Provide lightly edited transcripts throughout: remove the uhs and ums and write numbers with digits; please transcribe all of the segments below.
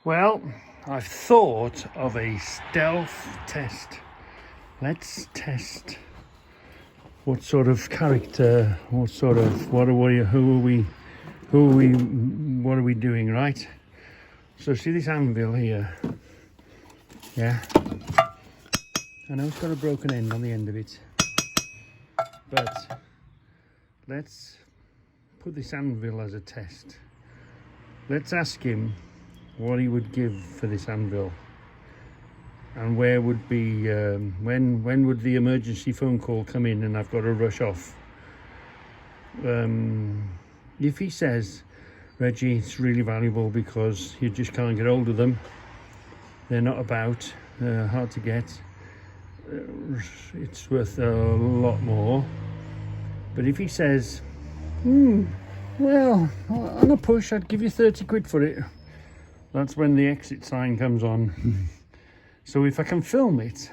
Well, I've thought of a stealth test. Let's test what sort of character, what are we doing, right? So see this anvil here? Yeah. I know it's got a broken end on the end of it, but let's put this anvil as a test. Let's ask him what he would give for this anvil, and where would be when would the emergency phone call come in and I've got to rush off. If he says, Reggie, it's really valuable because you just can't get hold of them, they're not about, hard to get, it's worth a lot more. But if he says, well, on a push I'd give you 30 quid for it, that's when the exit sign comes on. So if I can film it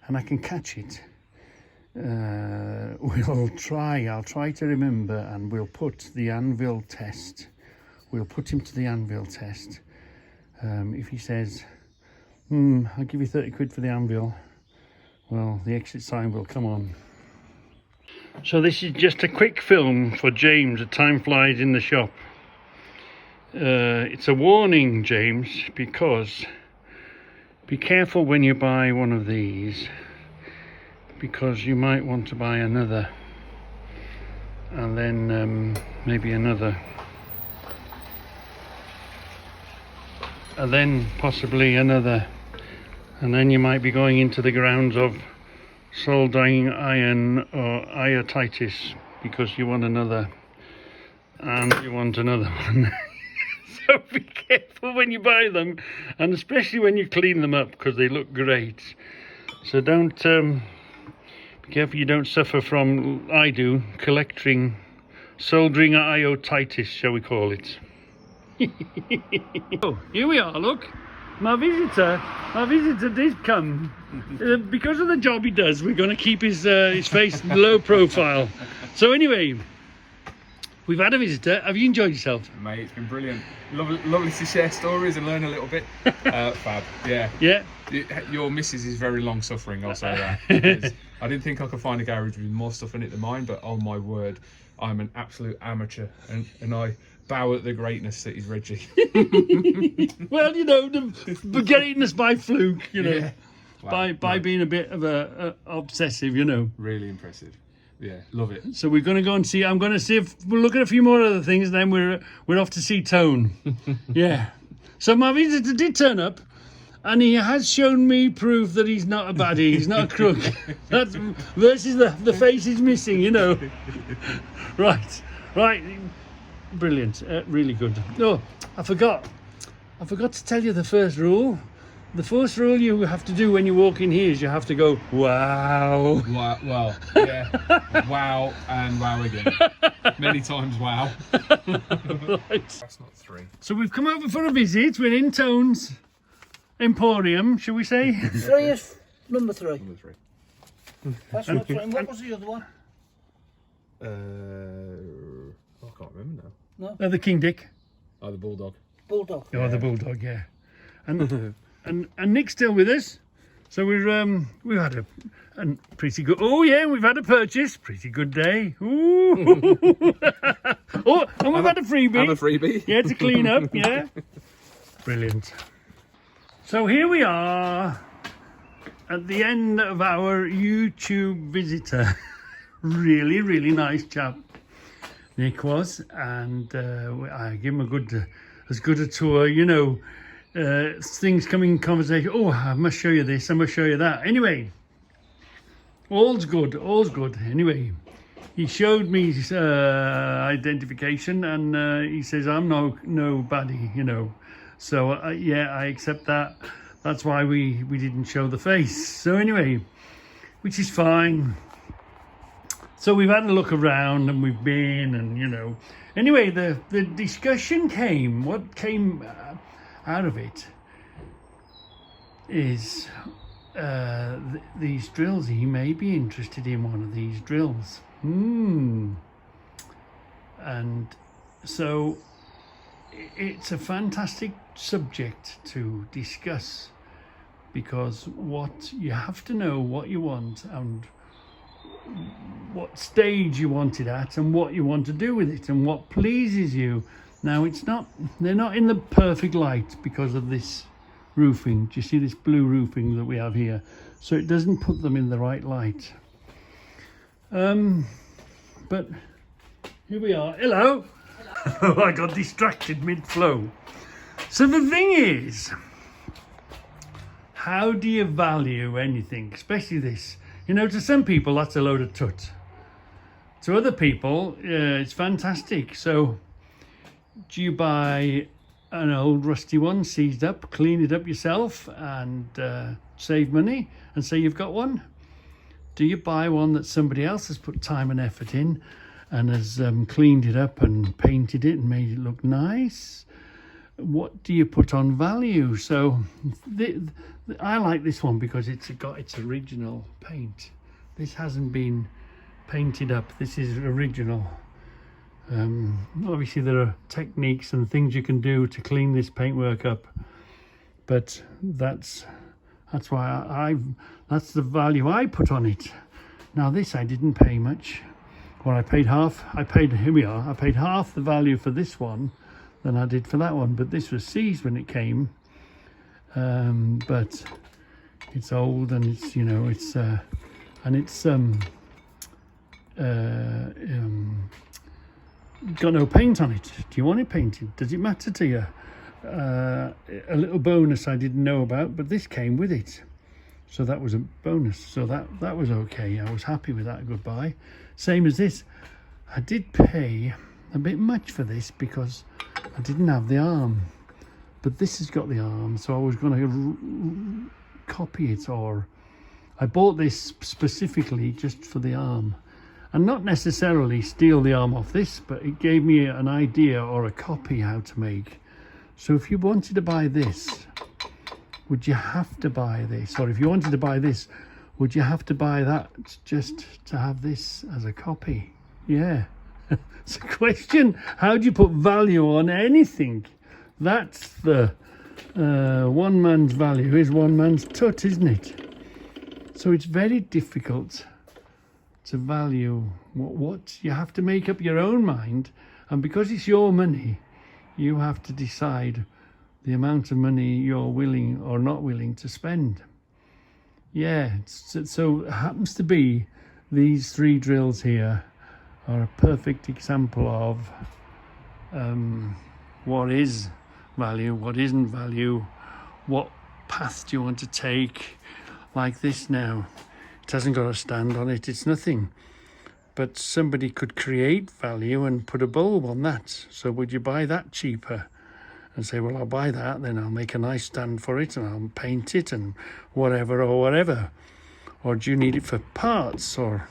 and I can catch it, I'll try to remember, and we'll put the anvil test. We'll put him to the anvil test. If he says, I'll give you 30 quid for the anvil, well, the exit sign will come on. So this is just a quick film for James at Time Flies in the Shop. It's a warning, James, because be careful when you buy one of these, because you might want to buy another, and then maybe another, and then possibly another, and then you might be going into the grounds of soldering iron or ioditis because you want another, and you want another one. So be careful when you buy them, and especially when you clean them up, because they look great. So don't be careful you don't suffer from, I do, soldering ioditis, shall we call it. Oh, here we are, look. My visitor did come. Because of the job he does, we're going to keep his face low profile. So anyway, we've had a visitor. Have you enjoyed yourself? Mate, it's been brilliant. Lovely to share stories and learn a little bit. Fab, yeah. Yeah. Your missus is very long suffering, I'll say that. Because I didn't think I could find a garage with more stuff in it than mine, but oh my word, I'm an absolute amateur, and I bow at the greatness that is Reggie. Well, you know, getting us by fluke, you know, Yeah. Wow, by being a bit of a obsessive, you know. Really impressive. Yeah, love it. So we're going to go and see. I'm going to see if we'll look at a few more other things, and then we're off to see Tone. Yeah. So my visitor did turn up, and he has shown me proof that he's not a baddie. He's not a crook. That's versus the face he's missing, you know. Right. Brilliant. Really good. Oh, I forgot to tell you the first rule. The first rule you have to do when you walk in here is you have to go, wow. Wow, yeah. Wow and wow again. Many times wow. Right. That's not 3. So we've come over for a visit. We're in Tone's Emporium, shall we say? 3 is number 3. Number 3. That's not 3. And what was the other one? I can't remember now. The King Dick. Oh, the Bulldog. Bulldog. Oh, the Bulldog, yeah. And Nick's still with us. So we've had a pretty good. Oh yeah, we've had a purchase. Pretty good day. Ooh. Oh, and we've had a freebie. And a freebie. Yeah, to clean up. Yeah. Brilliant. So here we are at the end of our YouTube visitor. Really nice chap, Nick was, and I give him as good a tour, you know. Things come in conversation. Oh, I must show you this, I must show you that. Anyway, all's good. Anyway, he showed me his identification, and he says I'm no baddie, you know. So yeah, I accept that. That's why we didn't show the face. So anyway, which is fine. So we've had a look around, and we've been, and you know. Anyway, the discussion came. What came out of it is these drills. He may be interested in one of these drills. And so it's a fantastic subject to discuss, because what you have to know what you want and what stage you want it at and what you want to do with it and what pleases you. Now they're not in the perfect light because of this roofing. Do you see this blue roofing that we have here? So it doesn't put them in the right light. But here we are. Hello. I got distracted mid-flow. So the thing is, how do you value anything, especially this? You know, to some people that's a load of tut. To other people, it's fantastic. So do you buy an old rusty one, seized up, clean it up yourself and save money and say you've got one? Do you buy one that somebody else has put time and effort in and has cleaned it up and painted it and made it look nice? What do you put on value? So I like this one because it's got its original paint. This hasn't been painted up. This is original. Obviously there are techniques and things you can do to clean this paintwork up, but that's why that's the value I put on it. Now this I didn't pay much. Well, I paid half. Here we are. I paid half the value for this one than I did for that one, but this was seized when it came. But it's old and it's, you know, it's and it's got no paint on it. Do you want it painted? Does it matter to you? A little bonus I didn't know about, but this came with it, so that was a bonus. So that was okay. I was happy with that. Goodbye. Same as this. I did pay a bit much for this because I didn't have the arm, but this has got the arm, so I was going to copy it, or I bought this specifically just for the arm, and not necessarily steal the arm off this, but it gave me an idea or a copy how to make. So if you wanted to buy this, would you have to buy this? Or if you wanted to buy this, would you have to buy that just to have this as a copy? Yeah. It's a question. How do you put value on anything? That's the one man's value is one man's tut, isn't it? So it's very difficult to value what you have to make up your own mind, and because it's your money, you have to decide the amount of money you're willing or not willing to spend. Yeah, so it happens to be these 3 drills here are a perfect example of what is value, what isn't value, what path do you want to take. Like this now, it hasn't got a stand on it, it's nothing, but somebody could create value and put a bulb on that. So would you buy that cheaper and say, well, I'll buy that, then I'll make a nice stand for it and I'll paint it and whatever, or do you need it for parts or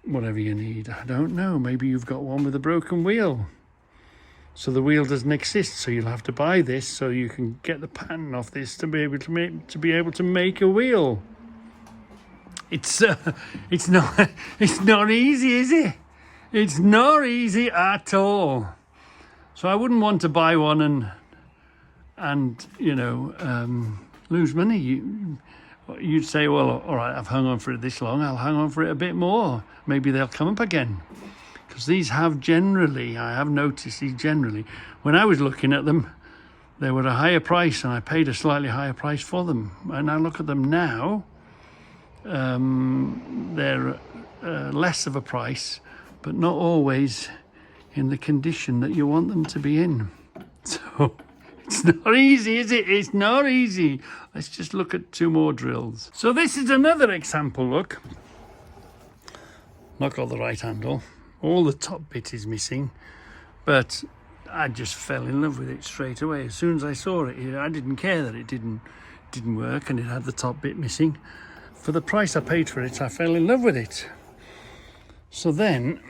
whatever you need? I don't know. Maybe you've got one with a broken wheel, so the wheel doesn't exist, so you'll have to buy this so you can get the pattern off this to be able to make a wheel. It's not easy, is it? It's not easy at all. So I wouldn't want to buy one and you know, lose money. You'd say, well, all right, I've hung on for it this long, I'll hang on for it a bit more. Maybe they'll come up again. Because these have generally, I have noticed these generally, when I was looking at them, they were a higher price and I paid a slightly higher price for them. And I look at them now, they're less of a price, but not always in the condition that you want them to be in. So it's not easy, is it? It's not easy. Let's just look at 2 more drills. So this is another example, look. Not got the right handle. All the top bit is missing, but I just fell in love with it straight away. As soon as I saw it, I didn't care that it didn't work and it had the top bit missing. For the price I paid for it, I fell in love with it. So then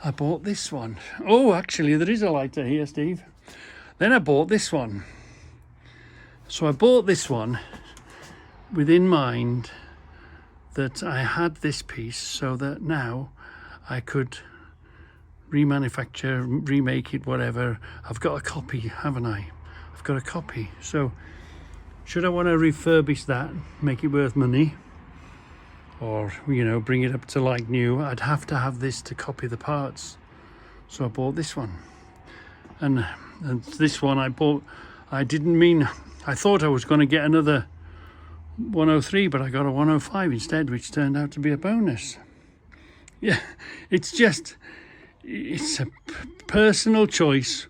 I bought this one. Oh, actually, there is a lighter here, Steve. Then I bought this one. So I bought this one with in mind that I had this piece so that now I could remanufacture, remake it, whatever. I've got a copy, haven't I? I've got a copy. So should I want to refurbish that, make it worth money, or, you know, bring it up to like new, I'd have to have this to copy the parts. So I bought this one. And this one I bought, I thought I was going to get another 103, but I got a 105 instead, which turned out to be a bonus. Yeah, it's a personal choice,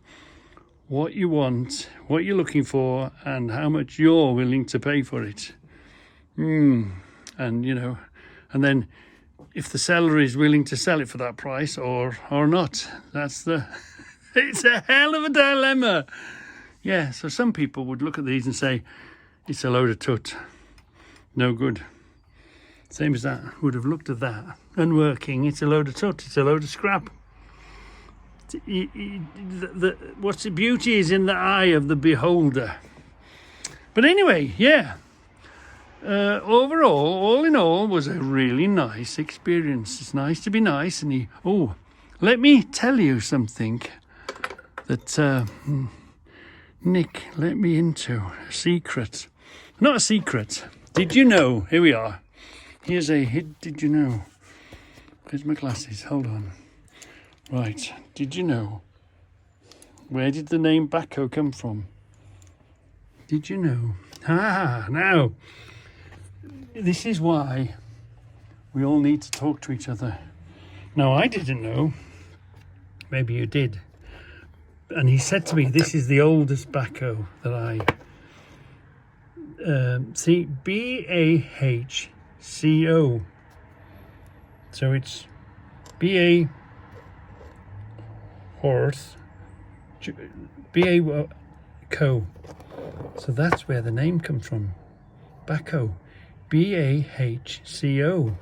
what you want, what you're looking for, and how much you're willing to pay for it. And, you know, and then if the seller is willing to sell it for that price or not, it's a hell of a dilemma. Yeah, so some people would look at these and say, it's a load of tut, no good. Same as that, would have looked at that, unworking, it's a load of tut, it's a load of scrap. What's the beauty is in the eye of the beholder. But anyway, yeah, overall, all in all, was a really nice experience. It's nice to be nice. And let me tell you something that Nick let me into, a secret. Not a secret. Did you know? Here we are. Here's a hit. Did you know? Where's my glasses? Hold on. Right. Did you know? Where did the name Baco come from? Did you know? Now, this is why we all need to talk to each other. Now, I didn't know. Maybe you did. And he said to me, this is the oldest Baco that I... see, B-A-H-C-O. So it's B-A... horse, B-A-Co. So that's where the name comes from. Baco. B-A-H-C-O.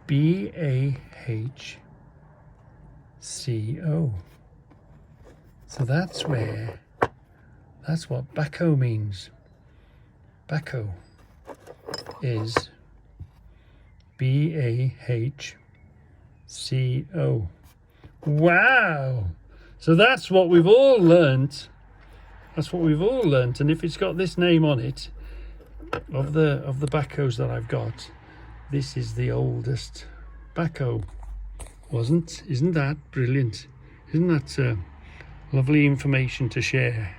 B-A-H-C-O. So that's what Baco means. Baco is B-A-H-C-O. Wow! So that's what we've all learnt. That's what we've all learnt. And if it's got this name on it, of the Bacos that I've got, this is the oldest Baco. Isn't that brilliant? Isn't that lovely information to share?